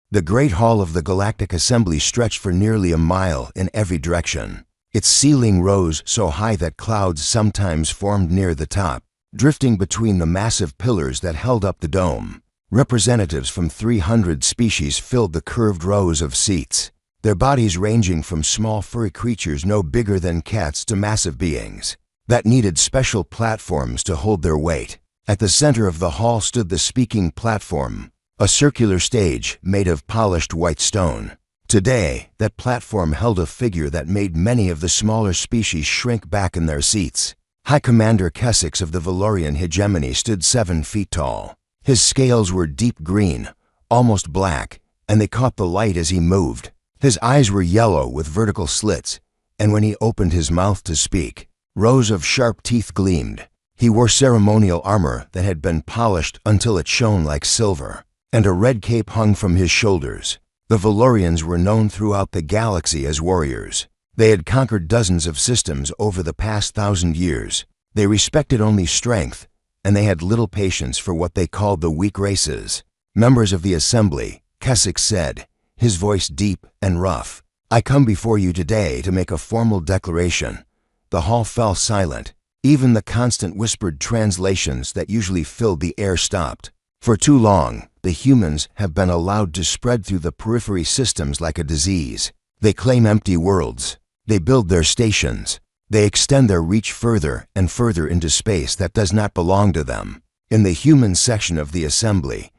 The Great Hall of the Galactic Assembly stretched for nearly a mile in every direction. Its ceiling rose so high that clouds sometimes formed near the top, drifting between the massive pillars that held up the dome. Representatives from 300 species filled the curved rows of seats, their bodies ranging from small furry creatures no bigger than cats to massive beings that needed special platforms to hold their weight. At the center of the hall stood the speaking platform, a circular stage made of polished white stone. Today, that platform held a figure that made many of the smaller species shrink back in their seats. High Commander Kessix of the Valorian hegemony stood 7 feet tall. His scales were deep green, almost black, and they caught the light as he moved. His eyes were yellow with vertical slits, and when he opened his mouth to speak, rows of sharp teeth gleamed. He wore ceremonial armor that had been polished until it shone like silver, and a red cape hung from his shoulders. The Valorians were known throughout the galaxy as warriors. They had conquered dozens of systems over the past 1,000 years. They respected only strength, and they had little patience for what they called the weak races. Members of the Assembly, Kessix said, his voice deep and rough, "I come before you today to make a formal declaration." The hall fell silent. Even the constant whispered translations that usually filled the air stopped. For too long, the humans have been allowed to spread through the periphery systems like a disease. They claim empty worlds. They build their stations. They extend their reach further and further into space that does not belong to them. In the human section of the assembly,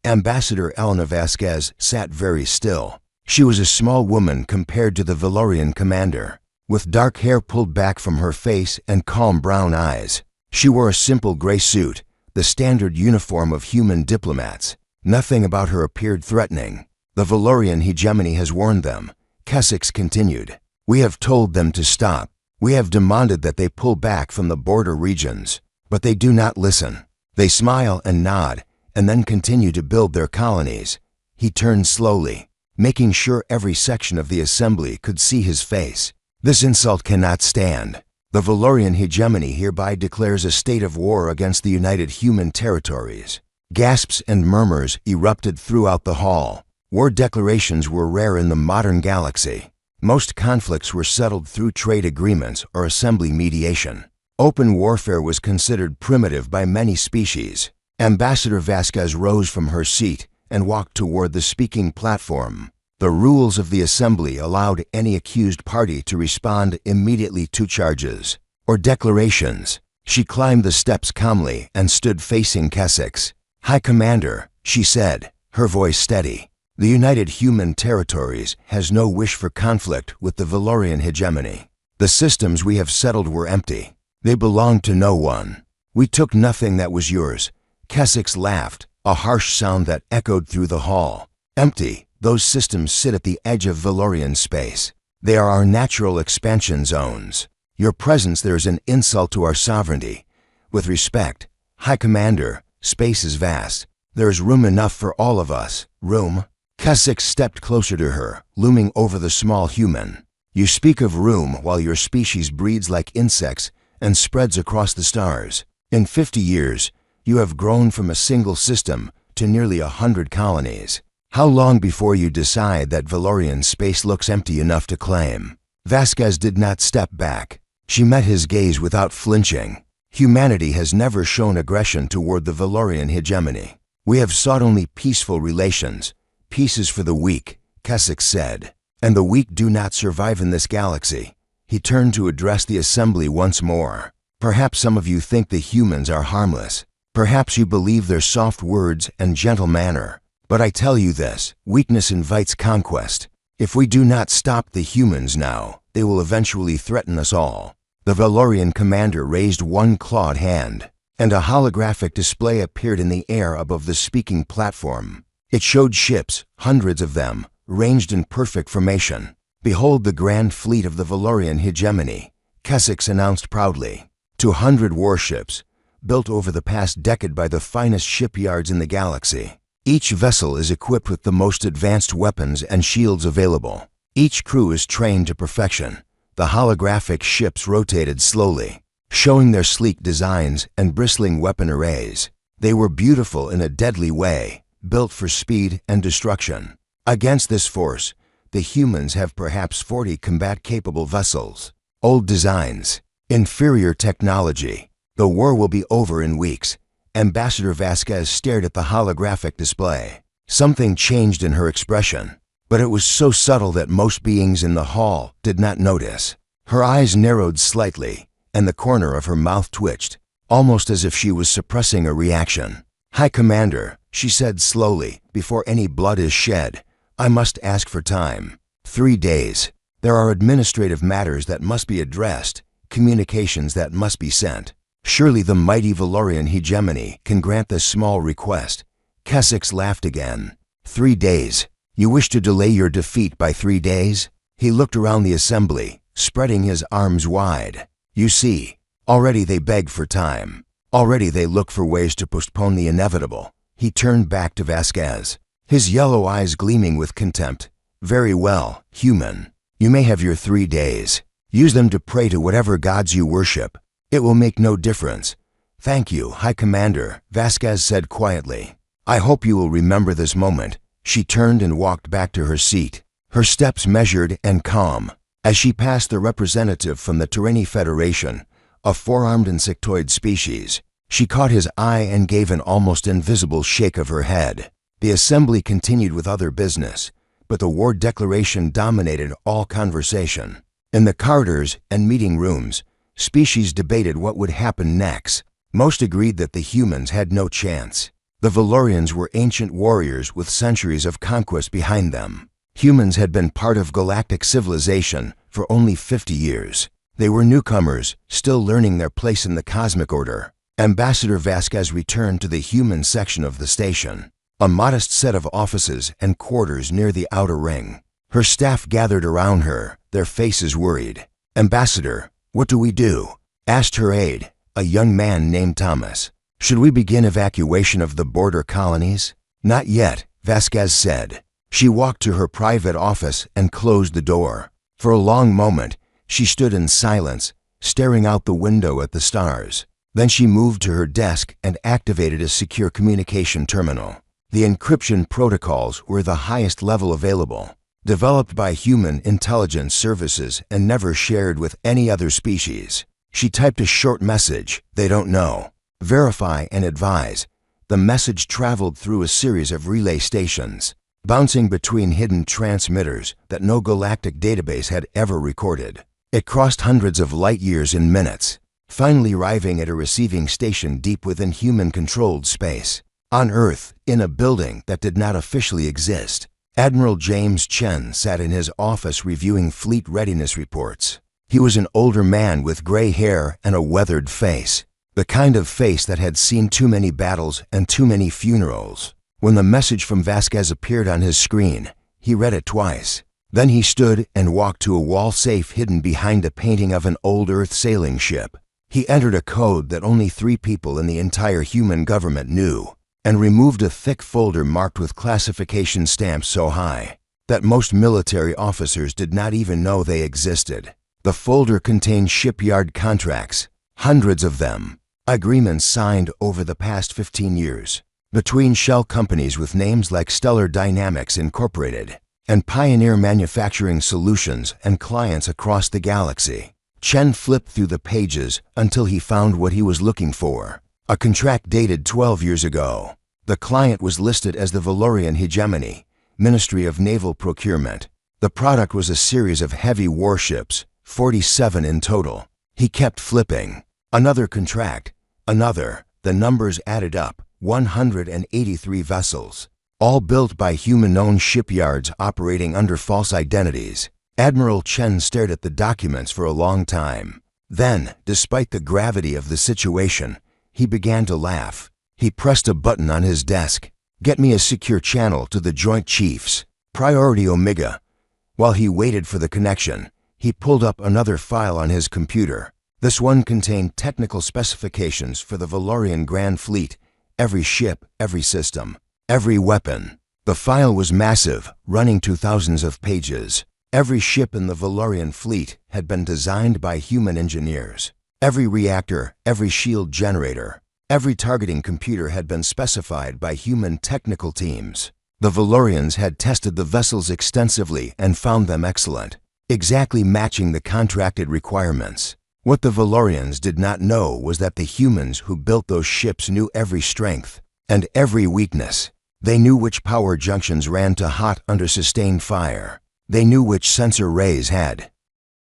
Ambassador Elena Vasquez sat very still. She was a small woman compared to the Valorian commander, with dark hair pulled back from her face and calm brown eyes. She wore a simple gray suit, the standard uniform of human diplomats. Nothing about her appeared threatening. "The Valorian hegemony has warned them," Kessix continued. "We have told them to stop. We have demanded that they pull back from the border regions, but they do not listen. They smile and nod, and then continue to build their colonies." He turned slowly, making sure every section of the assembly could see his face. "This insult cannot stand. The Valorian hegemony hereby declares a state of war against the United Human Territories." Gasps and murmurs erupted throughout the hall. War declarations were rare in the modern galaxy. Most conflicts were settled through trade agreements or assembly mediation. Open warfare was considered primitive by many species. Ambassador Vasquez rose from her seat and walked toward the speaking platform. The rules of the assembly allowed any accused party to respond immediately to charges or declarations. She climbed the steps calmly and stood facing Kessix. "High Commander," she said, her voice steady, "the United Human Territories has no wish for conflict with the Valorian hegemony. The systems we have settled were empty. They belonged to no one. We took nothing that was yours." Kessix laughed, a harsh sound that echoed through the hall. "Empty. Those systems sit at the edge of Valorian space. They are our natural expansion zones. Your presence there is an insult to our sovereignty. With respect, High Commander, space is vast. There is room enough for all of us." "Room?" Kessix stepped closer to her, looming over the small human. "You speak of room while your species breeds like insects and spreads across the stars. In 50 years, you have grown from a single system to nearly 100 colonies. How long before you decide that Valorian space looks empty enough to claim?" Vasquez did not step back. She met his gaze without flinching. "Humanity has never shown aggression toward the Valorian hegemony. We have sought only peaceful relations. Peace is for the weak," Kessix said. "And the weak do not survive in this galaxy." He turned to address the assembly once more. "Perhaps some of you think the humans are harmless. Perhaps you believe their soft words and gentle manner. But I tell you this, weakness invites conquest. If we do not stop the humans now, they will eventually threaten us all." The Valorian commander raised one clawed hand, and a holographic display appeared in the air above the speaking platform. It showed ships, hundreds of them, ranged in perfect formation. "Behold the grand fleet of the Valorian hegemony," Kessix announced proudly. 200 warships, built over the past decade by the finest shipyards in the galaxy. Each vessel is equipped with the most advanced weapons and shields available. Each crew is trained to perfection. The holographic ships rotated slowly, showing their sleek designs and bristling weapon arrays. They were beautiful in a deadly way, built for speed and destruction. Against this force, the humans have perhaps 40 combat-capable vessels. Old designs, inferior technology. The war will be over in weeks. Ambassador Vasquez stared at the holographic display. Something changed in her expression, but it was so subtle that most beings in the hall did not notice. Her eyes narrowed slightly, and the corner of her mouth twitched, almost as if she was suppressing a reaction. "High Commander," she said slowly, "before any blood is shed, I must ask for time. 3 days. There are administrative matters that must be addressed, communications that must be sent. Surely the mighty Valorian hegemony can grant this small request." Kessix laughed again. 3 days. You wish to delay your defeat by 3 days? He looked around the assembly, spreading his arms wide. You see, already they beg for time. Already they look for ways to postpone the inevitable. He turned back to Vasquez, his yellow eyes gleaming with contempt. Very well, human. You may have your 3 days. Use them to pray to whatever gods you worship. It will make no difference. Thank you, High Commander, Vasquez said quietly. I hope you will remember this moment. She turned and walked back to her seat, her steps measured and calm. As she passed the representative from the Terreni Federation, a four-armed insectoid species, she caught his eye and gave an almost invisible shake of her head. The assembly continued with other business, but the war declaration dominated all conversation. In the corridors and meeting rooms, species debated what would happen next. Most agreed that the humans had no chance. The Valorians were ancient warriors with centuries of conquest behind them. Humans had been part of galactic civilization for only 50 years. They were newcomers, still learning their place in the cosmic order. Ambassador Vasquez returned to the human section of the station, a modest set of offices and quarters near the outer ring. Her staff gathered around her, their faces worried. "Ambassador, what do we do?" asked her aide, a young man named Thomas. "Should we begin evacuation of the border colonies?" "Not yet," Vasquez said. She walked to her private office and closed the door. For a long moment, she stood in silence, staring out the window at the stars. Then she moved to her desk and activated a secure communication terminal. The encryption protocols were the highest level available, developed by human intelligence services and never shared with any other species. She typed a short message, "They don't know. Verify and advise." The message traveled through a series of relay stations, bouncing between hidden transmitters that no galactic database had ever recorded. It crossed hundreds of light years in minutes, finally arriving at a receiving station deep within human-controlled space. On Earth, in a building that did not officially exist, Admiral James Chen sat in his office reviewing fleet readiness reports. He was an older man with gray hair and a weathered face, the kind of face that had seen too many battles and too many funerals. When the message from Vasquez appeared on his screen, he read it twice. Then he stood and walked to a wall safe hidden behind a painting of an old Earth sailing ship. He entered a code that only 3 people in the entire human government knew, and removed a thick folder marked with classification stamps so high that most military officers did not even know they existed. The folder contained shipyard contracts, hundreds of them, agreements signed over the past 15 years, between shell companies with names like Stellar Dynamics Incorporated and Pioneer Manufacturing Solutions and clients across the galaxy. Chen flipped through the pages until he found what he was looking for, a contract dated 12 years ago. The client was listed as the Valorian Hegemony, Ministry of Naval Procurement. The product was a series of heavy warships, 47 in total. He kept flipping. Another contract, another. The numbers added up, 183 vessels, all built by human-owned shipyards operating under false identities. Admiral Chen stared at the documents for a long time. Then, despite the gravity of the situation, he began to laugh. He pressed a button on his desk. "Get me a secure channel to the Joint Chiefs. Priority Omega." While he waited for the connection, he pulled up another file on his computer. This one contained technical specifications for the Valorian Grand Fleet, every ship, every system, every weapon. The file was massive, running to thousands of pages. Every ship in the Valorian fleet had been designed by human engineers. Every reactor, every shield generator, every targeting computer had been specified by human technical teams. The Valorians had tested the vessels extensively and found them excellent, exactly matching the contracted requirements. What the Valorians did not know was that the humans who built those ships knew every strength and every weakness. They knew which power junctions ran to hot under sustained fire. They knew which sensor rays had.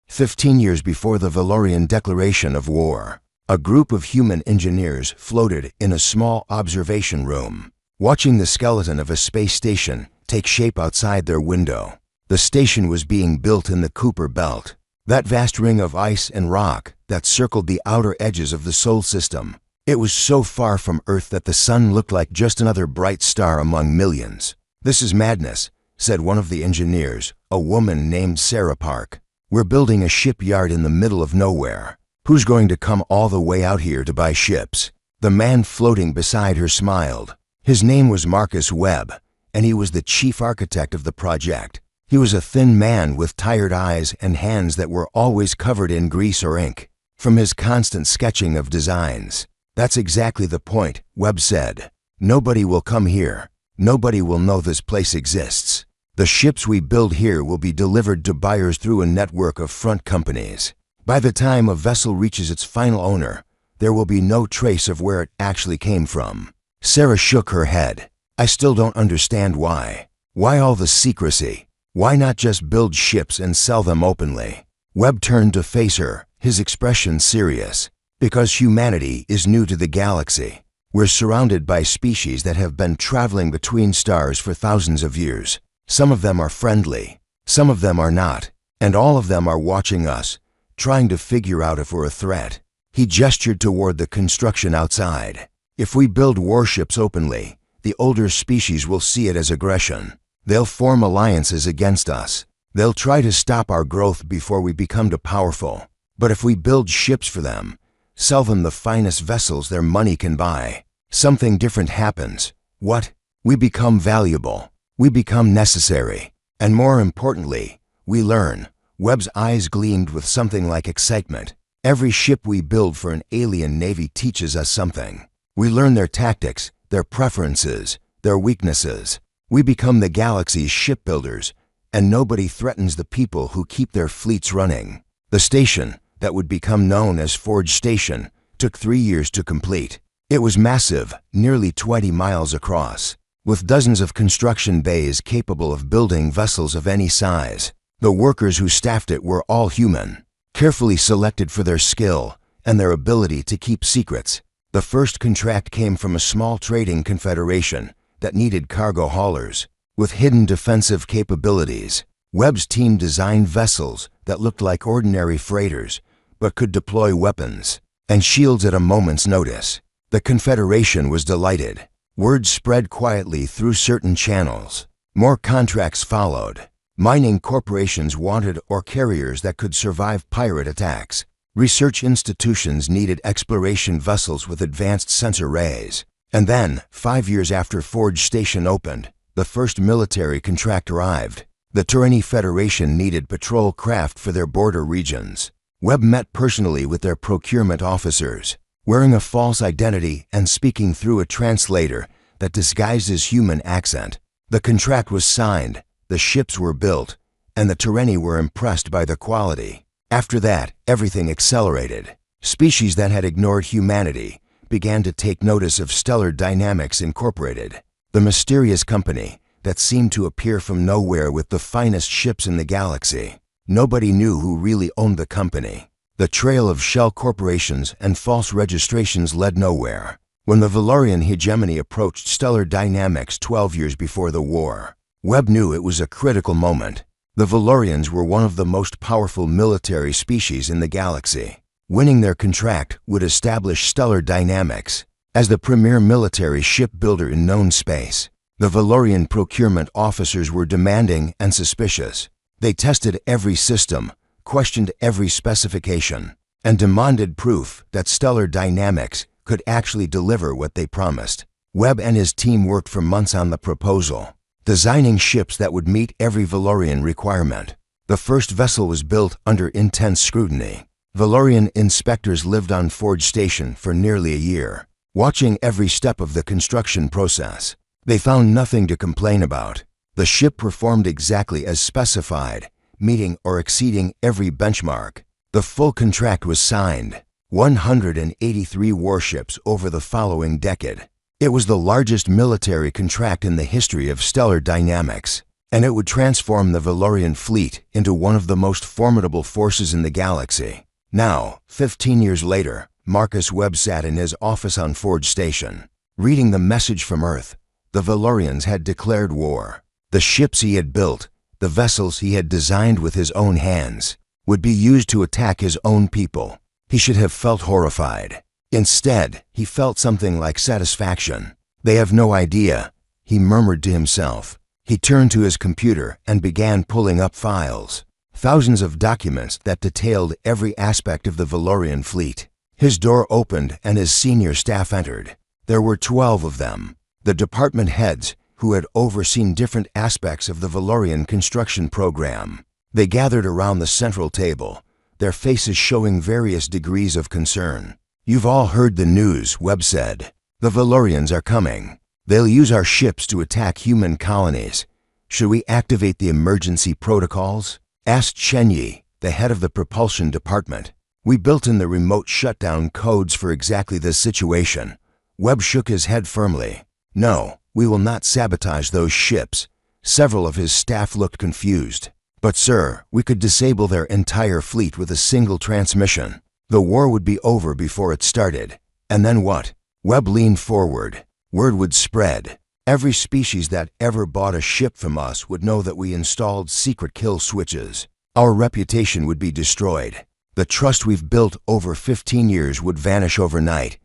15 years before the Valorian declaration of war, a group of human engineers floated in a small observation room, watching the skeleton of a space station take shape outside their window. The station was being built in the Kuiper Belt, that vast ring of ice and rock that circled the outer edges of the Solar System. It was so far from Earth that the sun looked like just another bright star among millions. "This is madness," said one of the engineers, a woman named Sarah Park. "We're building a shipyard in the middle of nowhere. Who's going to come all the way out here to buy ships?" The man floating beside her smiled. His name was Marcus Webb, and he was the chief architect of the project. He was a thin man with tired eyes and hands that were always covered in grease or ink from his constant sketching of designs. "That's exactly the point," Webb said. "Nobody will come here. Nobody will know this place exists. The ships we build here will be delivered to buyers through a network of front companies. By the time a vessel reaches its final owner, there will be no trace of where it actually came from." Sarah shook her head. "I still don't understand why. Why all the secrecy? Why not just build ships and sell them openly?" Webb turned to face her, his expression serious. "Because humanity is new to the galaxy. We're surrounded by species that have been traveling between stars for thousands of years. Some of them are friendly, some of them are not, and all of them are watching us, trying to figure out if we're a threat." He gestured toward the construction outside. "If we build warships openly, the older species will see it as aggression. They'll form alliances against us. They'll try to stop our growth before we become too powerful. But if we build ships for them, sell them the finest vessels their money can buy, something different happens. What? We become valuable. We become necessary. And more importantly, we learn." Webb's eyes gleamed with something like excitement. "Every ship we build for an alien navy teaches us something. We learn their tactics, their preferences, their weaknesses. We become the galaxy's shipbuilders, and nobody threatens the people who keep their fleets running." The station, that would become known as Forge Station, took 3 years to complete. It was massive, nearly 20 miles across, with dozens of construction bays capable of building vessels of any size. The workers who staffed it were all human, carefully selected for their skill and their ability to keep secrets. The first contract came from a small trading confederation that needed cargo haulers with hidden defensive capabilities. Webb's team designed vessels that looked like ordinary freighters but could deploy weapons and shields at a moment's notice. The Confederation was delighted. Word spread quietly through certain channels. More contracts followed. Mining corporations wanted ore carriers that could survive pirate attacks. Research institutions needed exploration vessels with advanced sensor rays. And then, 5 years after Forge Station opened, the first military contract arrived. The Tyrrheni Federation needed patrol craft for their border regions. Webb met personally with their procurement officers, wearing a false identity and speaking through a translator that disguised his human accent. The contract was signed, the ships were built, and the Tyrrheni were impressed by the quality. After that, everything accelerated. Species that had ignored humanity began to take notice of Stellar Dynamics Incorporated, the mysterious company that seemed to appear from nowhere with the finest ships in the galaxy. Nobody knew who really owned the company. The trail of shell corporations and false registrations led nowhere. When the Valorian hegemony approached Stellar Dynamics 12 years before the war, Webb knew it was a critical moment. The Valorians were one of the most powerful military species in the galaxy. Winning their contract would establish Stellar Dynamics as the premier military shipbuilder in known space. The Valorian procurement officers were demanding and suspicious. They tested every system, questioned every specification, and demanded proof that Stellar Dynamics could actually deliver what they promised. Webb and his team worked for months on the proposal, designing ships that would meet every Valorian requirement. The first vessel was built under intense scrutiny. Valorian inspectors lived on Forge Station for nearly a year, watching every step of the construction process. They found nothing to complain about. The ship performed exactly as specified, meeting or exceeding every benchmark. The full contract was signed. 183 warships over the following decade. It was the largest military contract in the history of stellar dynamics, and it would transform the Valorian fleet into one of the most formidable forces in the galaxy. Now, 15 years later, Marcus Webb sat in his office on Forge Station, reading the message from Earth. The Valorians had declared war. The ships he had built, the vessels he had designed with his own hands, would be used to attack his own people. He should have felt horrified. Instead, he felt something like satisfaction. They have no idea, he murmured to himself. He turned to his computer and began pulling up files. Thousands of documents that detailed every aspect of the Valorian fleet. His door opened and his senior staff entered. There were 12 of them. The department heads who had overseen different aspects of the Valorian construction program. They gathered around the central table, their faces showing various degrees of concern. "You've all heard the news," Webb said. "The Valorians are coming. They'll use our ships to attack human colonies. Should we activate the emergency protocols?" asked Chenyi, the head of the propulsion department. "We built in the remote shutdown codes for exactly this situation." Webb shook his head firmly. "No, we will not sabotage those ships." Several of his staff looked confused. "But sir, we could disable their entire fleet with a single transmission. The war would be over before it started. And then what?" Webb leaned forward. "Word would spread. Every species that ever bought a ship from us would know that we installed secret kill switches. Our reputation would be destroyed. The trust we've built over 15 years would vanish overnight."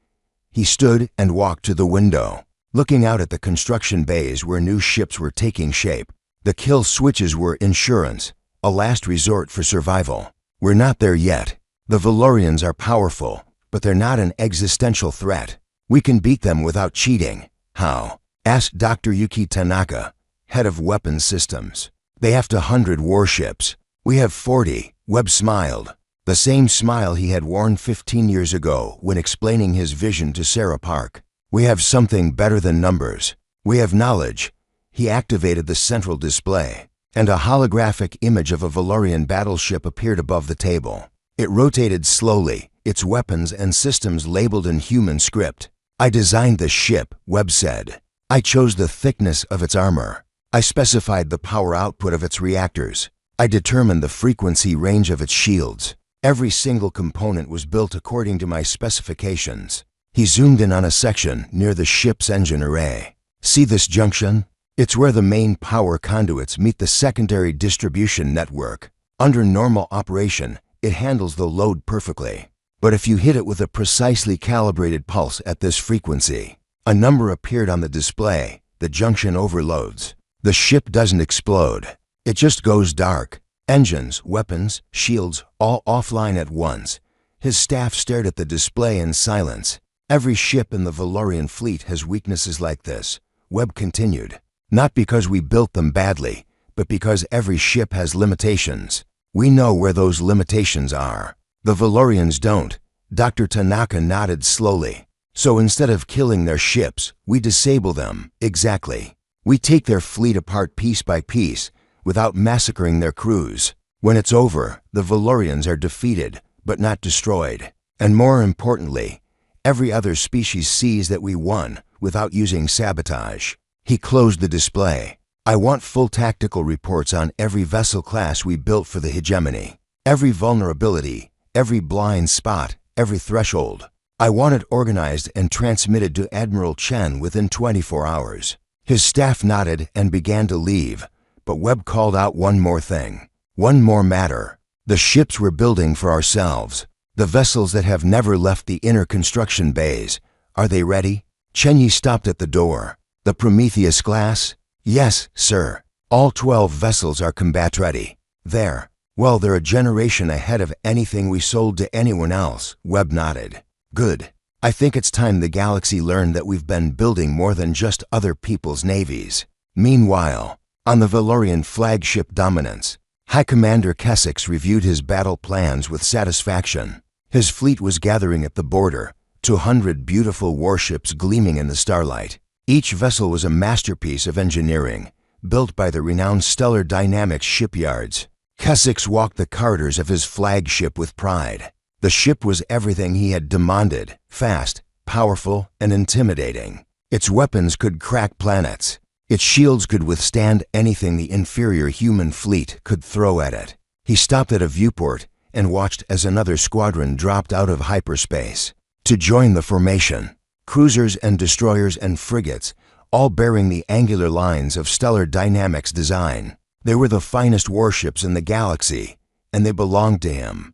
He stood and walked to the window, looking out at the construction bays where new ships were taking shape. The kill switches were insurance, a last resort for survival. "We're not there yet. The Valorians are powerful, but they're not an existential threat. We can beat them without cheating." "How?" asked Dr. Yuki Tanaka, head of weapons systems. "They have 100 warships. We have 40, Webb smiled. The same smile he had worn 15 years ago when explaining his vision to Sarah Park. "We have something better than numbers. We have knowledge." He activated the central display, and a holographic image of a Valorian battleship appeared above the table. It rotated slowly, its weapons and systems labeled in human script. "I designed this ship," Webb said. "I chose the thickness of its armor. I specified the power output of its reactors. I determined the frequency range of its shields. Every single component was built according to my specifications." He zoomed in on a section near the ship's engine array. "See this junction? It's where the main power conduits meet the secondary distribution network. Under normal operation, it handles the load perfectly. But if you hit it with a precisely calibrated pulse at this frequency," a number appeared on the display, "the junction overloads. The ship doesn't explode. It just goes dark. Engines, weapons, shields, all offline at once." His staff stared at the display in silence. "Every ship in the Valorian fleet has weaknesses like this," Webb continued. "Not because we built them badly, but because every ship has limitations. We know where those limitations are. The Valorians don't." Dr. Tanaka nodded slowly. "So instead of killing their ships, we disable them." "Exactly. We take their fleet apart piece by piece, without massacring their crews. When it's over, the Valorians are defeated, but not destroyed. And more importantly, every other species sees that we won without using sabotage." He closed the display. "I want full tactical reports on every vessel class we built for the hegemony. Every vulnerability, every blind spot, every threshold. I want it organized and transmitted to Admiral Chen within 24 hours." His staff nodded and began to leave, but Webb called out one more thing. One more matter. "The ships we're building for ourselves. The vessels that have never left the inner construction bays. Are they ready?" Chenyi stopped at the door. "The Prometheus class?" "Yes, sir. All 12 vessels are combat ready." "There. Well, they're a generation ahead of anything we sold to anyone else," Webb nodded. "Good. I think it's time the galaxy learned that we've been building more than just other people's navies." Meanwhile, on the Valorian flagship Dominance, High Commander Kessix reviewed his battle plans with satisfaction. His fleet was gathering at the border, 200 beautiful warships gleaming in the starlight. Each vessel was a masterpiece of engineering, built by the renowned Stellar Dynamics shipyards. Kessix walked the corridors of his flagship with pride. The ship was everything he had demanded: fast, powerful, and intimidating. Its weapons could crack planets. Its shields could withstand anything the inferior human fleet could throw at it. He stopped at a viewport and watched as another squadron dropped out of hyperspace to join the formation. Cruisers and destroyers and frigates, all bearing the angular lines of Stellar Dynamics design. They were the finest warships in the galaxy, and they belonged to him.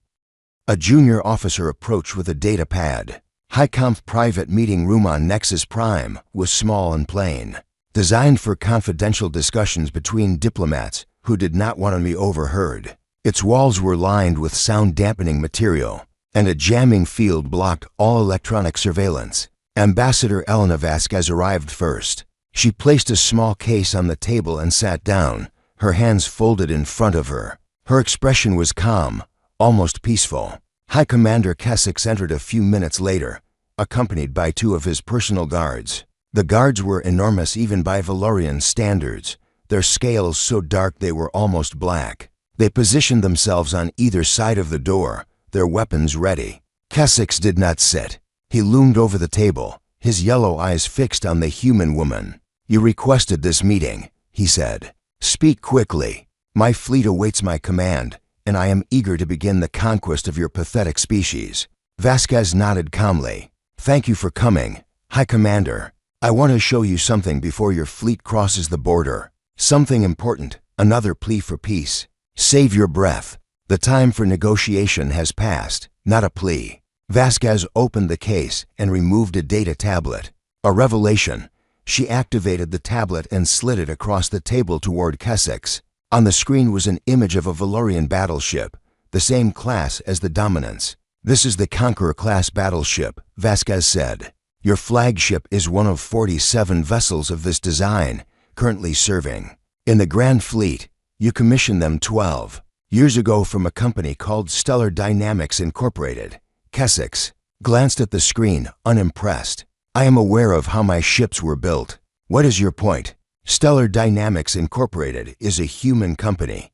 A junior officer approached with a data pad. HighConf private meeting room on Nexus Prime was small and plain, designed for confidential discussions between diplomats who did not want to be overheard. Its walls were lined with sound-dampening material, and a jamming field blocked all electronic surveillance. Ambassador Elena Vasquez arrived first. She placed a small case on the table and sat down, her hands folded in front of her. Her expression was calm, almost peaceful. High Commander Kessix entered a few minutes later, accompanied by 2 of his personal guards. The guards were enormous even by Valorian standards, their scales so dark they were almost black. They positioned themselves on either side of the door, their weapons ready. Kessix did not sit. He loomed over the table, his yellow eyes fixed on the human woman. "You requested this meeting," he said. "Speak quickly. My fleet awaits my command, and I am eager to begin the conquest of your pathetic species." Vasquez nodded calmly. "Thank you for coming, High Commander. I want to show you something before your fleet crosses the border. Something important, another plea for peace. Save your breath. The time for negotiation has passed, not a plea." Vasquez opened the case and removed a data tablet. A revelation. She activated the tablet and slid it across the table toward Kessix. On the screen was an image of a Valorian battleship, the same class as the Dominance. "This is the Conqueror-class battleship," Vasquez said. "Your flagship is one of 47 vessels of this design, currently serving. In the Grand Fleet, you commissioned them 12 years ago from a company called Stellar Dynamics Incorporated." Kessix glanced at the screen, unimpressed. "I am aware of how my ships were built. What is your point?" "Stellar Dynamics Incorporated is a human company,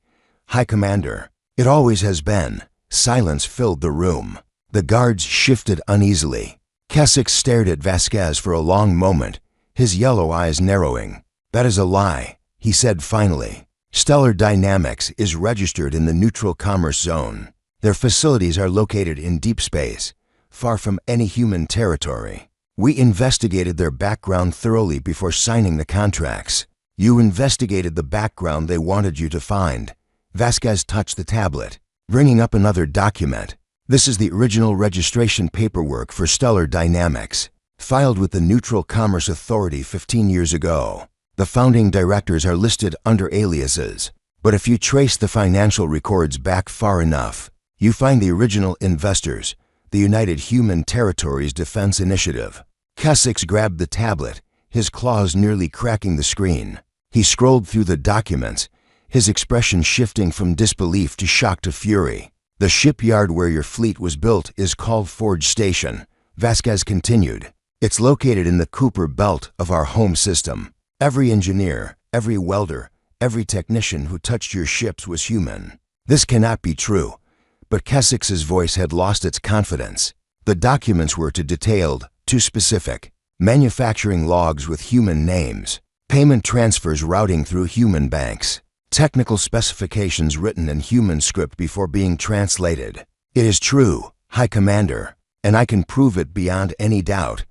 High Commander. It always has been." Silence filled the room. The guards shifted uneasily. Kessix stared at Vasquez for a long moment, his yellow eyes narrowing. "That is a lie," he said finally. "Stellar Dynamics is registered in the Neutral Commerce Zone. Their facilities are located in deep space, far from any human territory. We investigated their background thoroughly before signing the contracts." "You investigated the background they wanted you to find." Vasquez touched the tablet, bringing up another document. "This is the original registration paperwork for Stellar Dynamics, filed with the Neutral Commerce Authority 15 years ago. The founding directors are listed under aliases, but if you trace the financial records back far enough, you find the original investors, the United Human Territories Defense Initiative." Kessix grabbed the tablet, his claws nearly cracking the screen. He scrolled through the documents, his expression shifting from disbelief to shock to fury. "The shipyard where your fleet was built is called Forge Station," Vasquez continued. "It's located in the Cooper Belt of our home system. Every engineer, every welder, every technician who touched your ships was human." This cannot be true, but Kessix's voice had lost its confidence. The documents were too detailed, too specific. Manufacturing logs with human names, payment transfers routing through human banks, technical specifications written in human script before being translated. "It is true, High Commander, and I can prove it beyond any doubt."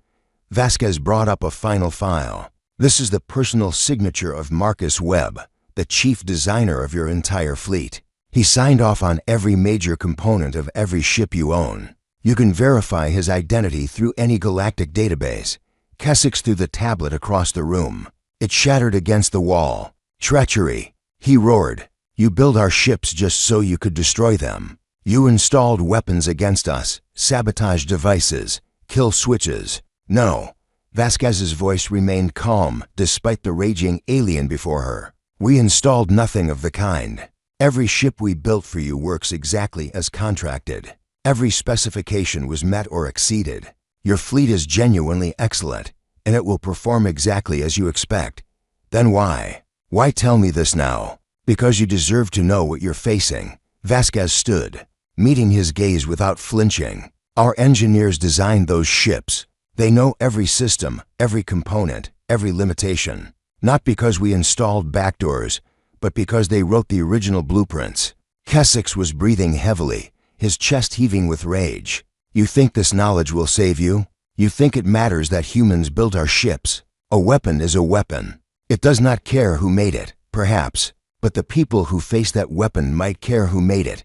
Vasquez brought up a final file. "This is the personal signature of Marcus Webb, the chief designer of your entire fleet. He signed off on every major component of every ship you own. You can verify his identity through any galactic database." Kessix threw the tablet across the room. It shattered against the wall. "Treachery!" he roared. "You build our ships just so you could destroy them. You installed weapons against us, sabotage devices, kill switches." "No." Vasquez's voice remained calm despite the raging alien before her. "We installed nothing of the kind. Every ship we built for you works exactly as contracted. Every specification was met or exceeded. Your fleet is genuinely excellent, and it will perform exactly as you expect. Then why? Why tell me this now? Because you deserve to know what you're facing. Vasquez stood, meeting his gaze without flinching. Our engineers designed those ships. They know every system, every component, every limitation. Not because we installed backdoors, but because they wrote the original blueprints. Kessix was breathing heavily, his chest heaving with rage. You think this knowledge will save you? You think it matters that humans built our ships? A weapon is a weapon. It does not care who made it, perhaps, but the people who face that weapon might care who made it.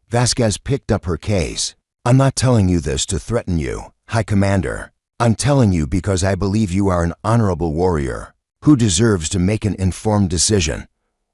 Vasquez picked up her case. I'm not telling you this to threaten you, High Commander. I'm telling you because I believe you are an honorable warrior who deserves to make an informed decision.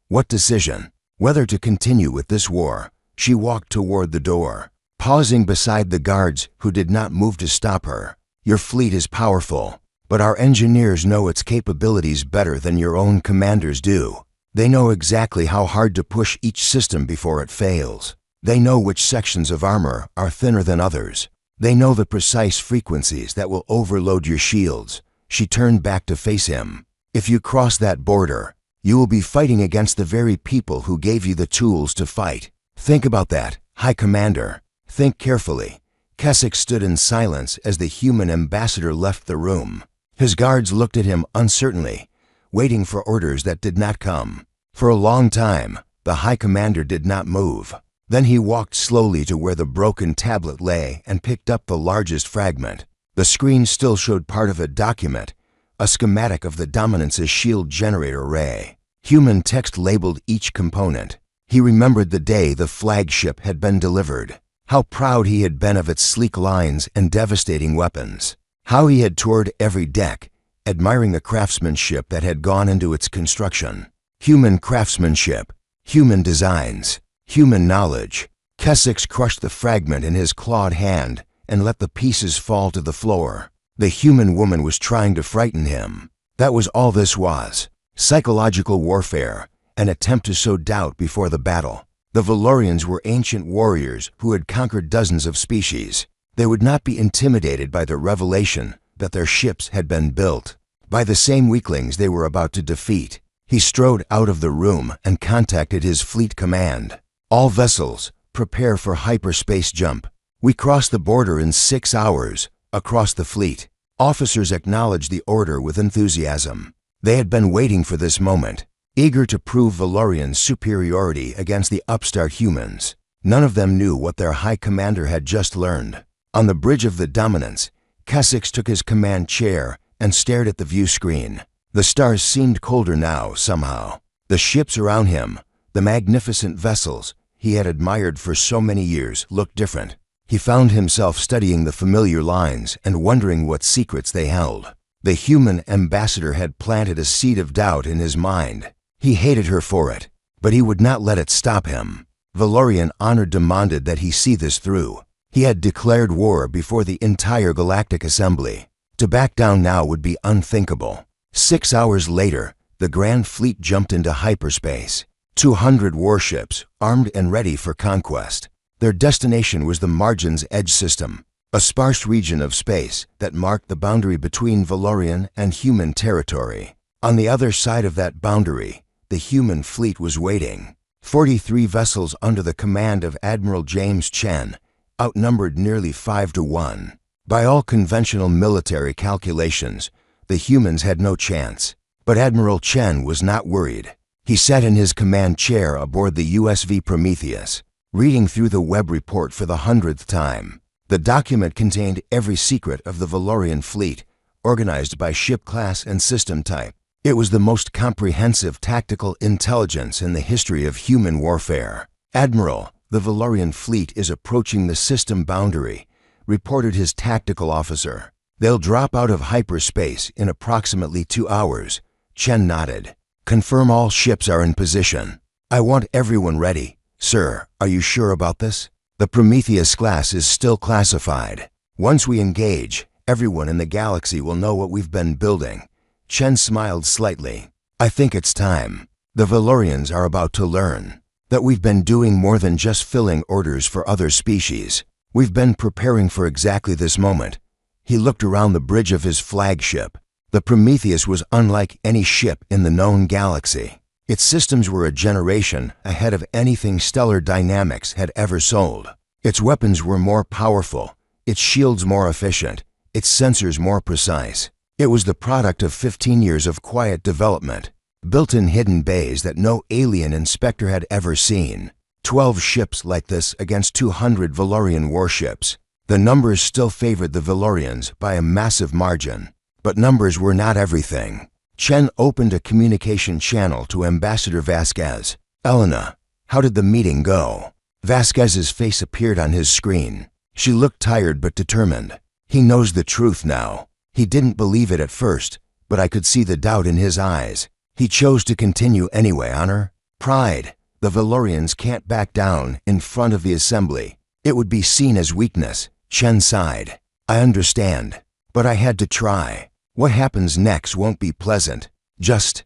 What decision? Whether to continue with this war. She walked toward the door, pausing beside the guards who did not move to stop her. Your fleet is powerful, but our engineers know its capabilities better than your own commanders do. They know exactly how hard to push each system before it fails. They know which sections of armor are thinner than others. They know the precise frequencies that will overload your shields. She turned back to face him. If you cross that border, you will be fighting against the very people who gave you the tools to fight. Think about that, High Commander. Think carefully. Kessix stood in silence as the human ambassador left the room. His guards looked at him uncertainly, waiting for orders that did not come. For a long time, the High Commander did not move. Then he walked slowly to where the broken tablet lay and picked up the largest fragment. The screen still showed part of a document, a schematic of the Dominance's shield generator array. Human text labeled each component. He remembered the day the flagship had been delivered. How proud he had been of its sleek lines and devastating weapons. How he had toured every deck, admiring the craftsmanship that had gone into its construction. Human craftsmanship, human designs, human knowledge. Kessix crushed the fragment in his clawed hand and let the pieces fall to the floor. The human woman was trying to frighten him. That was all this was. Psychological warfare, an attempt to sow doubt before the battle. The Valorians were ancient warriors who had conquered dozens of species. They would not be intimidated by the revelation that their ships had been built by the same weaklings they were about to defeat. He strode out of the room and contacted his fleet command. All vessels, prepare for hyperspace jump. We cross the border in 6 hours, across the fleet. Officers acknowledged the order with enthusiasm. They had been waiting for this moment, eager to prove Valorian's superiority against the upstart humans. None of them knew what their High Commander had just learned. On the bridge of the Dominance, Kessix took his command chair and stared at the view screen. The stars seemed colder now, somehow. The ships around him, the magnificent vessels he had admired for so many years, looked different. He found himself studying the familiar lines and wondering what secrets they held. The human ambassador had planted a seed of doubt in his mind. He hated her for it, but he would not let it stop him. Valorian honor demanded that he see this through. He had declared war before the entire Galactic Assembly. To back down now would be unthinkable. 6 hours later, the Grand Fleet jumped into hyperspace. 200 warships, armed and ready for conquest. Their destination was the Margin's Edge system, a sparse region of space that marked the boundary between Valorian and human territory. On the other side of that boundary, the human fleet was waiting. 43 vessels under the command of Admiral James Chen, outnumbered nearly 5 to 1. By all conventional military calculations, the humans had no chance. But Admiral Chen was not worried. He sat in his command chair aboard the USV Prometheus, reading through the web report for the 100th time. The document contained every secret of the Valorian fleet, organized by ship class and system type. It was the most comprehensive tactical intelligence in the history of human warfare. "Admiral, the Valorian fleet is approaching the system boundary," reported his tactical officer. "They'll drop out of hyperspace in approximately 2 hours." Chen nodded. "Confirm all ships are in position." "I want everyone ready." "Sir, are you sure about this?" "The Prometheus class is still classified. Once we engage, everyone in the galaxy will know what we've been building." Chen smiled slightly. "I think it's time. The Valorians are about to learn that we've been doing more than just filling orders for other species. We've been preparing for exactly this moment." He looked around the bridge of his flagship. The Prometheus was unlike any ship in the known galaxy. Its systems were a generation ahead of anything Stellar Dynamics had ever sold. Its weapons were more powerful, its shields more efficient, its sensors more precise. It was the product of 15 years of quiet development, built in hidden bays that no alien inspector had ever seen. 12 ships like this against 200 Valorian warships. The numbers still favored the Valorians by a massive margin. But numbers were not everything. Chen opened a communication channel to Ambassador Vasquez. "Elena, how did the meeting go?" Vasquez's face appeared on his screen. She looked tired but determined. He knows the truth now. He didn't believe it at first, but I could see the doubt in his eyes. He chose to continue anyway. Honor? Pride. The Valorians can't back down in front of the assembly. It would be seen as weakness. Chen sighed. "I understand, but I had to try. What happens next won't be pleasant. Just..."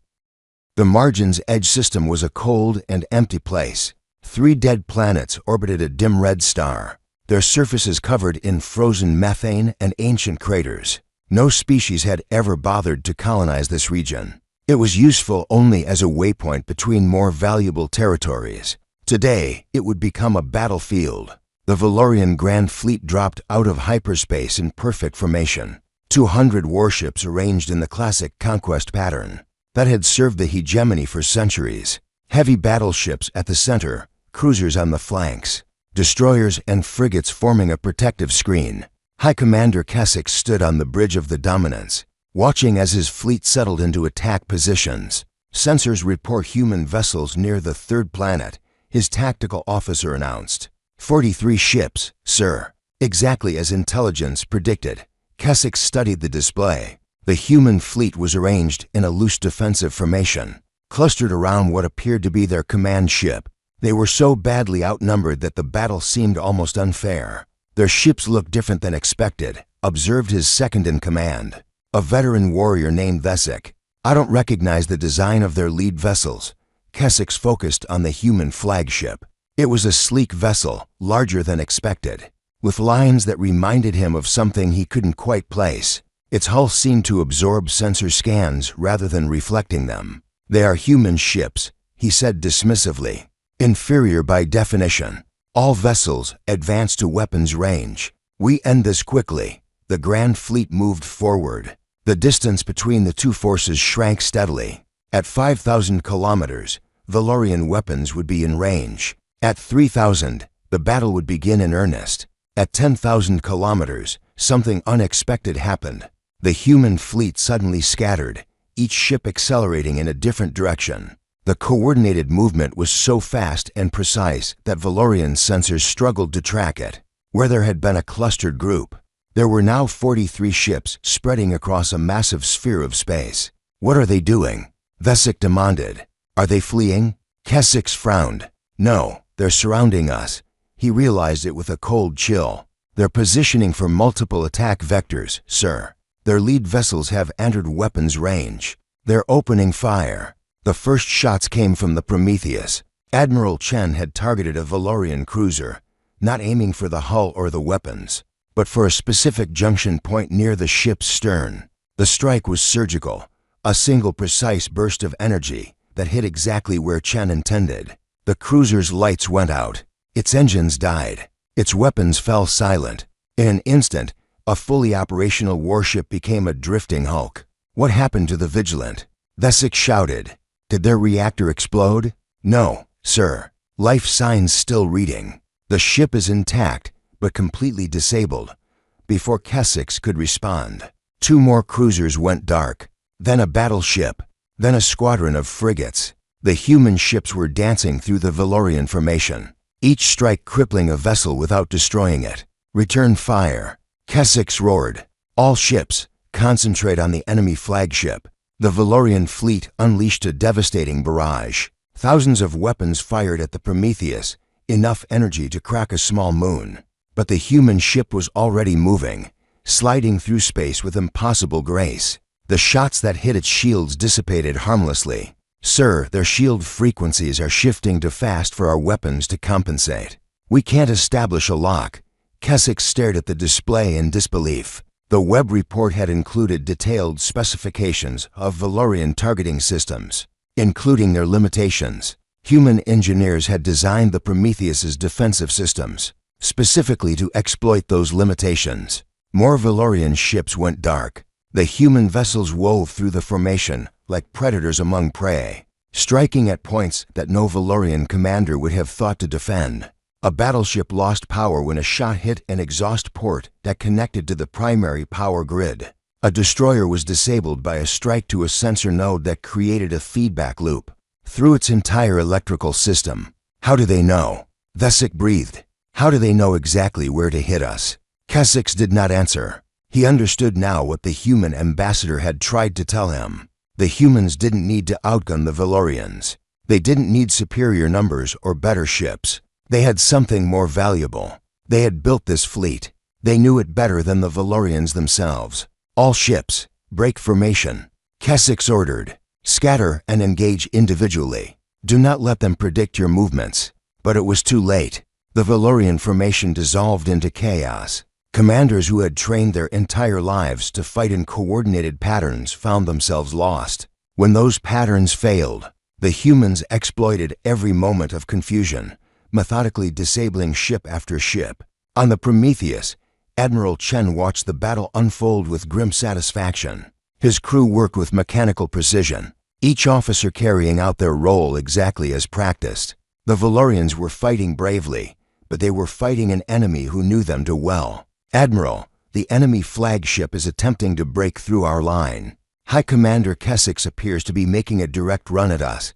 The Margin's edge system was a cold and empty place. 3 dead planets orbited a dim red star, their surfaces covered in frozen methane and ancient craters. No species had ever bothered to colonize this region. It was useful only as a waypoint between more valuable territories. Today, it would become a battlefield. The Valorian Grand Fleet dropped out of hyperspace in perfect formation. 200 warships arranged in the classic conquest pattern that had served the hegemony for centuries. Heavy battleships at the center, cruisers on the flanks, destroyers and frigates forming a protective screen. High Commander Kessix stood on the bridge of the Dominance, watching as his fleet settled into attack positions. "Sensors report human vessels near the 3rd planet," his tactical officer announced. 43 ships, sir. Exactly as intelligence predicted. Kessix studied the display. The human fleet was arranged in a loose defensive formation, clustered around what appeared to be their command ship. They were so badly outnumbered that the battle seemed almost unfair. "Their ships look different than expected," observed his second-in-command, a veteran warrior named Vesic. "I don't recognize the design of their lead vessels." Kessix focused on the human flagship. It was a sleek vessel, larger than expected, with lines that reminded him of something he couldn't quite place. Its hull seemed to absorb sensor scans rather than reflecting them. "They are human ships," he said dismissively. "Inferior by definition. All vessels advance to weapons range. We end this quickly." The Grand Fleet moved forward. The distance between the two forces shrank steadily. At 5,000 kilometers, Valorian weapons would be in range. At 3,000, the battle would begin in earnest. At 10,000 kilometers, something unexpected happened. The human fleet suddenly scattered, each ship accelerating in a different direction. The coordinated movement was so fast and precise that Valorian sensors struggled to track it. Where there had been a clustered group, there were now 43 ships spreading across a massive sphere of space. "What are they doing?" Vesic demanded. "Are they fleeing?" Kessix frowned. "No, they're surrounding us." He realized it with a cold chill. "They're positioning for multiple attack vectors, sir. Their lead vessels have entered weapons range. They're opening fire." The first shots came from the Prometheus. Admiral Chen had targeted a Valorian cruiser, not aiming for the hull or the weapons, but for a specific junction point near the ship's stern. The strike was surgical, a single precise burst of energy that hit exactly where Chen intended. The cruiser's lights went out. Its engines died. Its weapons fell silent. In an instant, a fully operational warship became a drifting hulk. "What happened to the Vigilant?" Vesic shouted. "Did their reactor explode?" "No, sir. Life signs still reading. The ship is intact, but completely disabled." Before Kessix could respond, 2 more cruisers went dark, then a battleship, then a squadron of frigates. The human ships were dancing through the Valorian formation, each strike crippling a vessel without destroying it. "Return fire." Kessix roared. "All ships, concentrate on the enemy flagship." The Valorian fleet unleashed a devastating barrage. Thousands of weapons fired at the Prometheus, enough energy to crack a small moon. But the human ship was already moving, sliding through space with impossible grace. The shots that hit its shields dissipated harmlessly. "Sir, their shield frequencies are shifting too fast for our weapons to compensate. We can't establish a lock." Kessix stared at the display in disbelief. The web report had included detailed specifications of Valorian targeting systems, including their limitations. Human engineers had designed the Prometheus's defensive systems, specifically to exploit those limitations. More Valorian ships went dark. The human vessels wove through the formation like predators among prey, striking at points that no Valorian commander would have thought to defend. A battleship lost power when a shot hit an exhaust port that connected to the primary power grid. A destroyer was disabled by a strike to a sensor node that created a feedback loop through its entire electrical system. How do they know? Vesic breathed. How do they know exactly where to hit us? Kessix did not answer. He understood now what the human ambassador had tried to tell him. The humans didn't need to outgun the Valorians. They didn't need superior numbers or better ships. They had something more valuable. They had built this fleet. They knew it better than the Valorians themselves. All ships, break formation. Kessix ordered. Scatter and engage individually. Do not let them predict your movements. But it was too late. The Valorian formation dissolved into chaos. Commanders who had trained their entire lives to fight in coordinated patterns found themselves lost. When those patterns failed, the humans exploited every moment of confusion, methodically disabling ship after ship. On the Prometheus, Admiral Chen watched the battle unfold with grim satisfaction. His crew worked with mechanical precision, each officer carrying out their role exactly as practiced. The Valorians were fighting bravely, but they were fighting an enemy who knew them too well. Admiral, the enemy flagship is attempting to break through our line. High Commander Kessix appears to be making a direct run at us.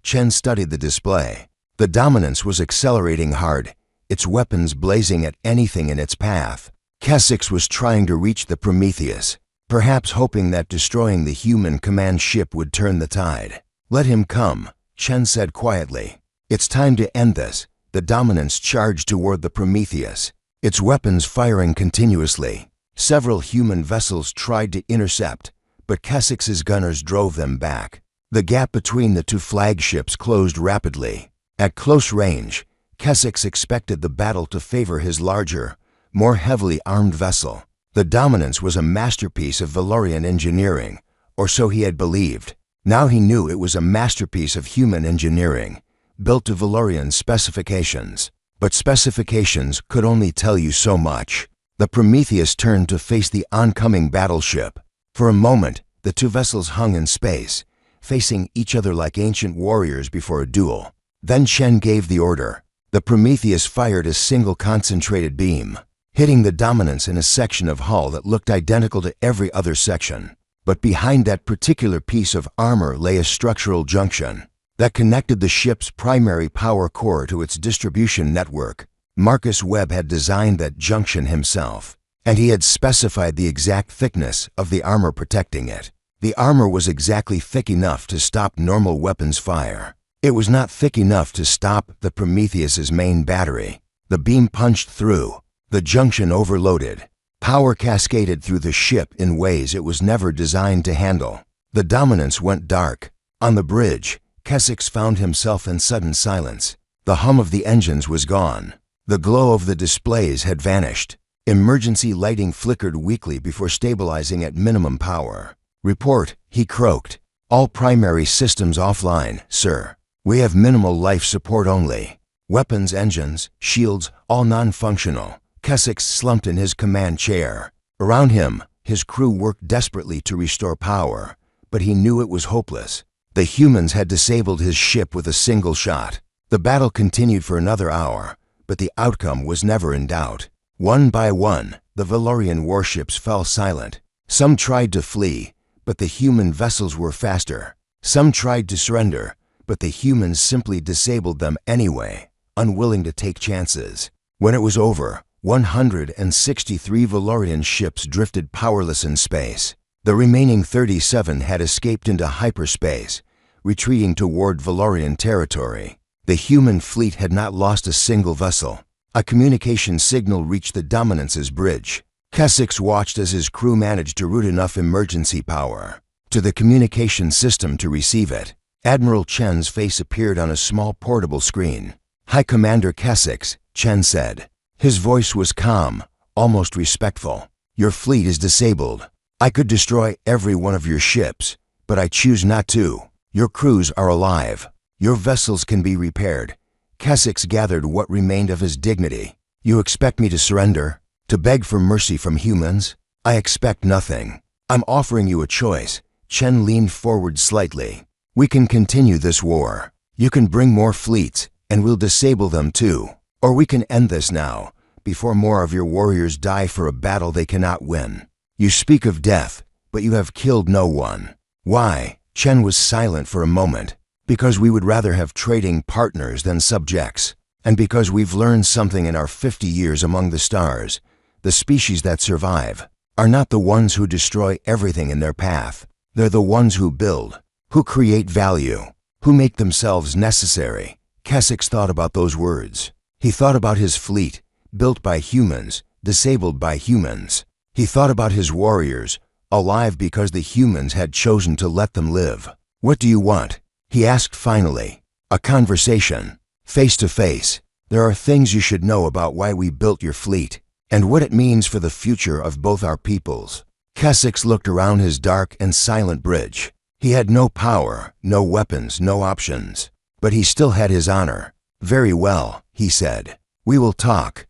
Chen studied the display. The Dominance was accelerating hard, its weapons blazing at anything in its path. Kessix was trying to reach the Prometheus, perhaps hoping that destroying the human command ship would turn the tide. Let him come, Chen said quietly. It's time to end this. The Dominance charged toward the Prometheus, its weapons firing continuously. Several human vessels tried to intercept, but Kessix's gunners drove them back. The gap between the two flagships closed rapidly. At close range, Kessix expected the battle to favor his larger, more heavily armed vessel. The Dominance was a masterpiece of Valorian engineering, or so he had believed. Now he knew it was a masterpiece of human engineering, built to Valorian specifications. But specifications could only tell you so much. The Prometheus turned to face the oncoming battleship. For a moment, the two vessels hung in space, facing each other like ancient warriors before a duel. Then Chen gave the order. The Prometheus fired a single concentrated beam, hitting the Dominance in a section of hull that looked identical to every other section. But behind that particular piece of armor lay a structural junction that connected the ship's primary power core to its distribution network. Marcus Webb had designed that junction himself, and he had specified the exact thickness of the armor protecting it. The armor was exactly thick enough to stop normal weapons fire. It was not thick enough to stop the Prometheus's main battery. The beam punched through. The junction overloaded. Power cascaded through the ship in ways it was never designed to handle. The Dominance went dark. On the bridge, Kessix found himself in sudden silence. The hum of the engines was gone. The glow of the displays had vanished. Emergency lighting flickered weakly before stabilizing at minimum power. "Report," he croaked. "All primary systems offline, sir. We have minimal life support only. Weapons, engines, shields, all non-functional." Kessix slumped in his command chair. Around him, his crew worked desperately to restore power, but he knew it was hopeless. The humans had disabled his ship with a single shot. The battle continued for another hour, but the outcome was never in doubt. One by one, the Valorian warships fell silent. Some tried to flee, but the human vessels were faster. Some tried to surrender, but the humans simply disabled them anyway, unwilling to take chances. When it was over, 163 Valorian ships drifted powerless in space. The remaining 37 had escaped into hyperspace, retreating toward Valorian territory. The human fleet had not lost a single vessel. A communication signal reached the Dominance's bridge. Kessix watched as his crew managed to route enough emergency power to the communication system to receive it. Admiral Chen's face appeared on a small portable screen. "High Commander Kessix," Chen said. His voice was calm, almost respectful. Your fleet is disabled. I could destroy every one of your ships, but I choose not to. Your crews are alive. Your vessels can be repaired." Kessix gathered what remained of his dignity. "You expect me to surrender? To beg for mercy from humans? I expect nothing. I'm offering you a choice." Chen leaned forward slightly. "We can continue this war. You can bring more fleets, and we'll disable them too. Or we can end this now, before more of your warriors die for a battle they cannot win. You speak of death, but you have killed no one. Why?" Chen was silent for a moment. "Because we would rather have trading partners than subjects. And because we've learned something in our 50 years among the stars. The species that survive are not the ones who destroy everything in their path. They're the ones who build, who create value, who make themselves necessary." Kessix thought about those words. He thought about his fleet, built by humans, disabled by humans. He thought about his warriors, alive because the humans had chosen to let them live. "What do you want?" he asked finally. "A conversation, face to face. There are things you should know about why we built your fleet, and what it means for the future of both our peoples." Kessix looked around his dark and silent bridge. He had no power, no weapons, no options. But he still had his honor. "Very well," he said. "We will talk."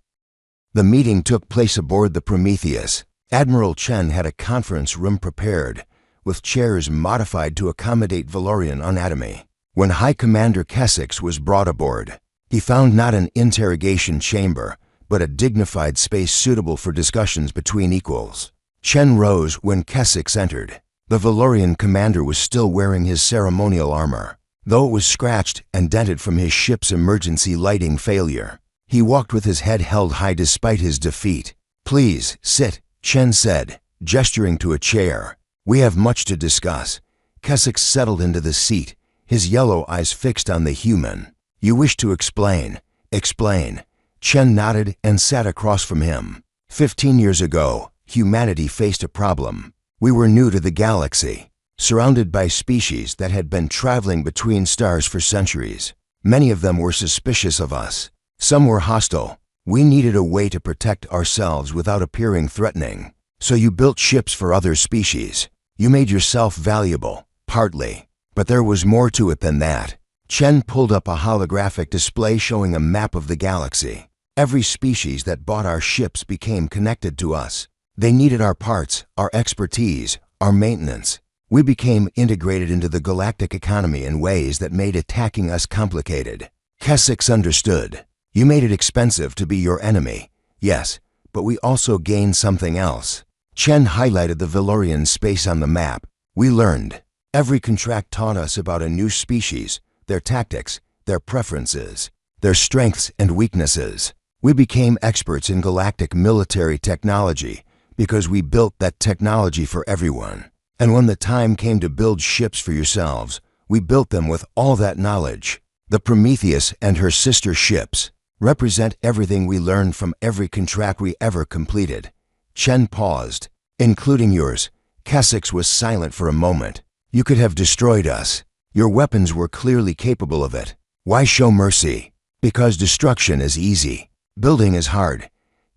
The meeting took place aboard the Prometheus. Admiral Chen had a conference room prepared, with chairs modified to accommodate Valorian anatomy. When High Commander Kessix was brought aboard, he found not an interrogation chamber, but a dignified space suitable for discussions between equals. Chen rose when Kessix entered. The Valorian commander was still wearing his ceremonial armor, though it was scratched and dented from his ship's emergency lighting failure. He walked with his head held high despite his defeat. "Please, sit," Chen said, gesturing to a chair. "We have much to discuss." Kessix settled into the seat, his yellow eyes fixed on the human. "You wish to explain?" "Explain." Chen nodded and sat across from him. 15 years ago, humanity faced a problem. We were new to the galaxy, surrounded by species that had been traveling between stars for centuries. Many of them were suspicious of us. Some were hostile. We needed a way to protect ourselves without appearing threatening. So you built ships for other species. You made yourself valuable, partly. But there was more to it than that. Chen pulled up a holographic display showing a map of the galaxy. Every species that bought our ships became connected to us. They needed our parts, our expertise, our maintenance. We became integrated into the galactic economy in ways that made attacking us complicated. Kessix understood. You made it expensive to be your enemy. Yes, but we also gained something else. Chen highlighted the Valorian space on the map. We learned. Every contract taught us about a new species, their tactics, their preferences, their strengths and weaknesses. We became experts in galactic military technology because we built that technology for everyone. And when the time came to build ships for yourselves, we built them with all that knowledge. The Prometheus and her sister ships represent everything we learned from every contract we ever completed. Chen paused. Including yours. Kessix was silent for a moment. You could have destroyed us. Your weapons were clearly capable of it. Why show mercy? Because destruction is easy. Building is hard.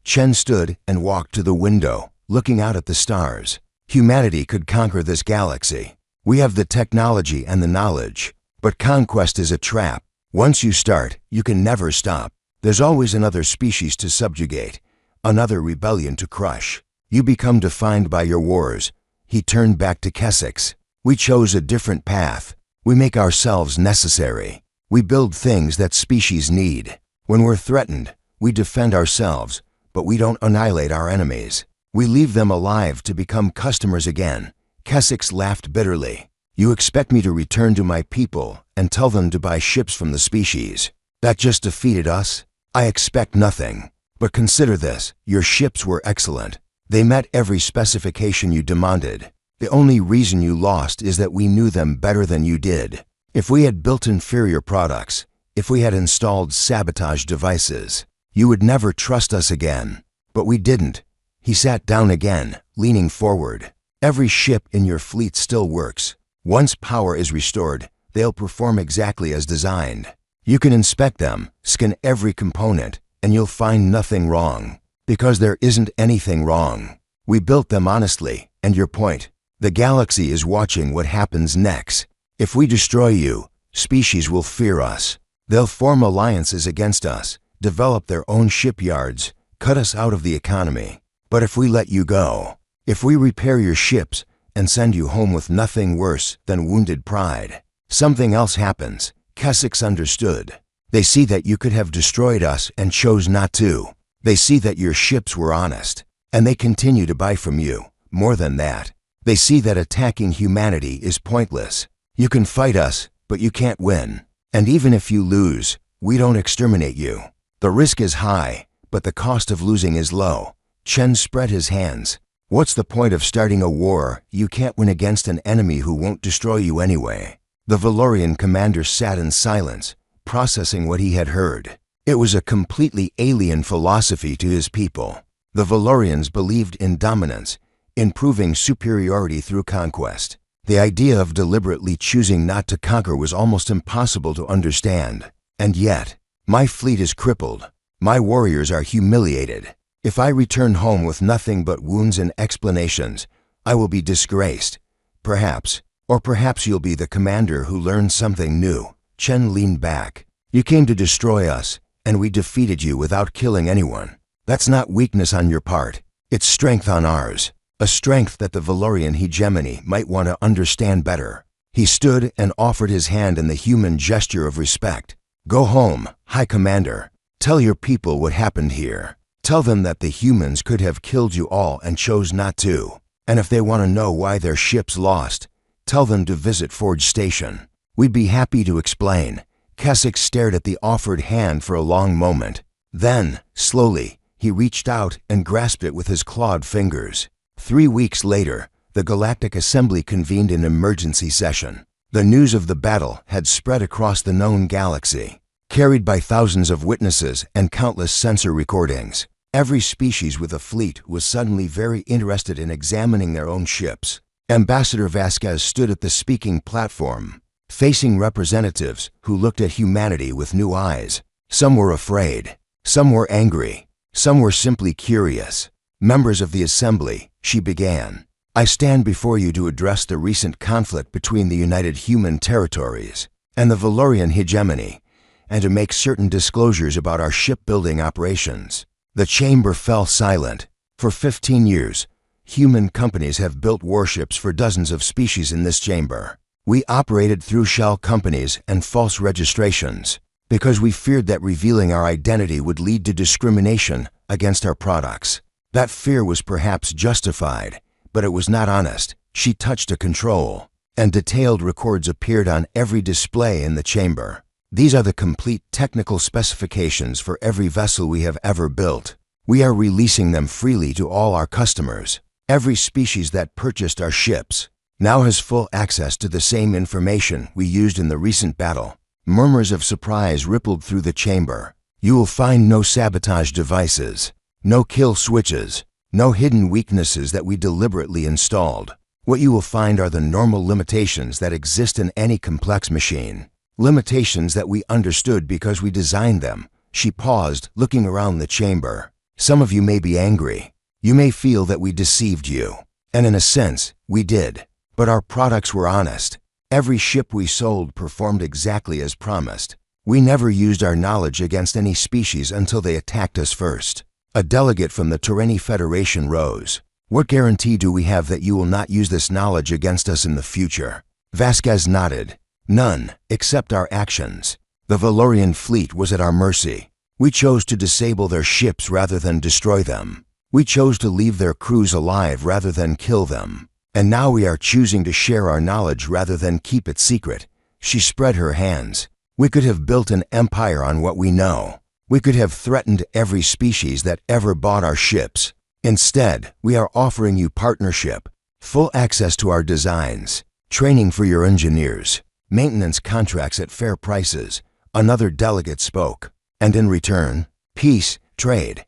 Chen stood and walked to the window, looking out at the stars. Humanity could conquer this galaxy. We have the technology and the knowledge. But conquest is a trap. Once you start, you can never stop. There's always another species to subjugate, another rebellion to crush. You become defined by your wars. He turned back to Kessix. We chose a different path. We make ourselves necessary. We build things that species need. When we're threatened, we defend ourselves, but we don't annihilate our enemies. We leave them alive to become customers again. Kessix laughed bitterly. You expect me to return to my people and tell them to buy ships from the species that just defeated us? I expect nothing. But consider this, your ships were excellent. They met every specification you demanded. The only reason you lost is that we knew them better than you did. If we had built inferior products, if we had installed sabotage devices, you would never trust us again. But we didn't. He sat down again, leaning forward. Every ship in your fleet still works. Once power is restored, they'll perform exactly as designed. You can inspect them, scan every component, and you'll find nothing wrong. Because there isn't anything wrong. We built them honestly, and your point. The galaxy is watching what happens next. If we destroy you, species will fear us. They'll form alliances against us, develop their own shipyards, cut us out of the economy. But if we let you go, if we repair your ships and send you home with nothing worse than wounded pride, something else happens. Kessix understood. They see that you could have destroyed us and chose not to. They see that your ships were honest, and they continue to buy from you. More than that, they see that attacking humanity is pointless. You can fight us, but you can't win. And even if you lose, we don't exterminate you. The risk is high, but the cost of losing is low. Chen spread his hands. What's the point of starting a war you can't win against an enemy who won't destroy you anyway? The Valorian commander sat in silence, processing what he had heard. It was a completely alien philosophy to his people. The Valorians believed in dominance, in proving superiority through conquest. The idea of deliberately choosing not to conquer was almost impossible to understand. And yet, my fleet is crippled. My warriors are humiliated. If I return home with nothing but wounds and explanations, I will be disgraced. Perhaps, or perhaps you'll be the commander who learns something new. Chen leaned back. You came to destroy us, and we defeated you without killing anyone. That's not weakness on your part. It's strength on ours. A strength that the Valorian hegemony might want to understand better. He stood and offered his hand in the human gesture of respect. Go home, High Commander. Tell your people what happened here. Tell them that the humans could have killed you all and chose not to. And if they want to know why their ships lost, tell them to visit Forge Station. We'd be happy to explain. Kessix stared at the offered hand for a long moment. Then, slowly, he reached out and grasped it with his clawed fingers. 3 weeks later, the Galactic Assembly convened an emergency session. The news of the battle had spread across the known galaxy, carried by thousands of witnesses and countless sensor recordings. Every species with a fleet was suddenly very interested in examining their own ships. Ambassador Vasquez stood at the speaking platform, facing representatives who looked at humanity with new eyes. Some were afraid, some were angry, some were simply curious. Members of the assembly, she began. I stand before you to address the recent conflict between the United Human Territories and the Valorian hegemony, and to make certain disclosures about our shipbuilding operations. The chamber fell silent. For 15 years, human companies have built warships for dozens of species in this chamber. We operated through shell companies and false registrations because we feared that revealing our identity would lead to discrimination against our products. That fear was perhaps justified, but it was not honest. She touched a control, and detailed records appeared on every display in the chamber. These are the complete technical specifications for every vessel we have ever built. We are releasing them freely to all our customers. Every species that purchased our ships now has full access to the same information we used in the recent battle. Murmurs of surprise rippled through the chamber. You will find no sabotage devices, no kill switches, no hidden weaknesses that we deliberately installed. What you will find are the normal limitations that exist in any complex machine. Limitations that we understood because we designed them. She paused, looking around the chamber. Some of you may be angry. You may feel that we deceived you. And in a sense, we did. But our products were honest. Every ship we sold performed exactly as promised. We never used our knowledge against any species until they attacked us first. A delegate from the Terreni Federation rose. What guarantee do we have that you will not use this knowledge against us in the future? Vasquez nodded. None, except our actions. The Valorian fleet was at our mercy. We chose to disable their ships rather than destroy them. We chose to leave their crews alive rather than kill them. And now we are choosing to share our knowledge rather than keep it secret. She spread her hands. We could have built an empire on what we know. We could have threatened every species that ever bought our ships. Instead, we are offering you partnership, full access to our designs, training for your engineers, maintenance contracts at fair prices. Another delegate spoke. And in return, peace, trade.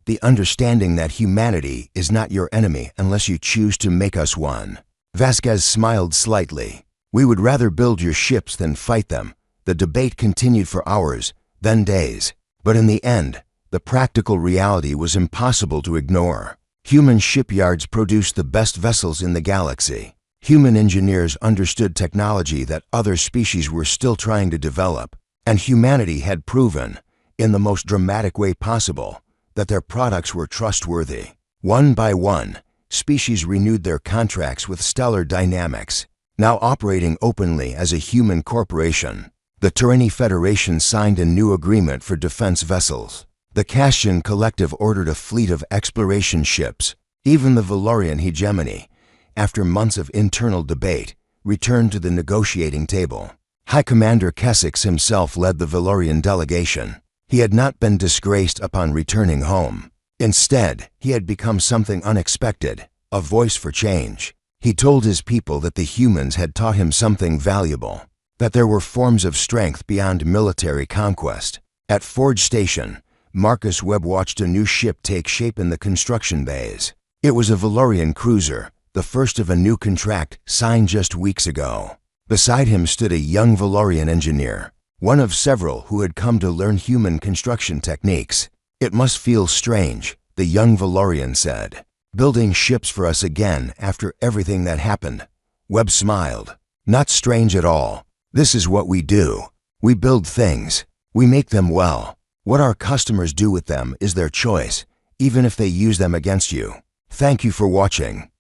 The understanding that humanity is not your enemy unless you choose to make us one. Vasquez smiled slightly. We would rather build your ships than fight them. The debate continued for hours, then days. But in the end, the practical reality was impossible to ignore. Human shipyards produced the best vessels in the galaxy. Human engineers understood technology that other species were still trying to develop, and humanity had proven, in the most dramatic way possible, that their products were trustworthy. One by one, species renewed their contracts with Stellar Dynamics, now operating openly as a human corporation. The Terrani Federation signed a new agreement for defense vessels. The Castian Collective ordered a fleet of exploration ships. Even the Valorian hegemony, after months of internal debate, returned to the negotiating table. High Commander Kessix himself led the Valorian delegation. He had not been disgraced upon returning home. Instead, he had become something unexpected, a voice for change. He told his people that the humans had taught him something valuable, that there were forms of strength beyond military conquest. At Forge Station, Marcus Webb watched a new ship take shape in the construction bays. It was a Valorian cruiser, the first of a new contract signed just weeks ago. Beside him stood a young Valorian engineer, one of several who had come to learn human construction techniques. "It must feel strange," the young Valorian said. "Building ships for us again after everything that happened." Webb smiled. "Not strange at all. This is what we do. We build things. We make them well. What our customers do with them is their choice, even if they use them against you." Thank you for watching.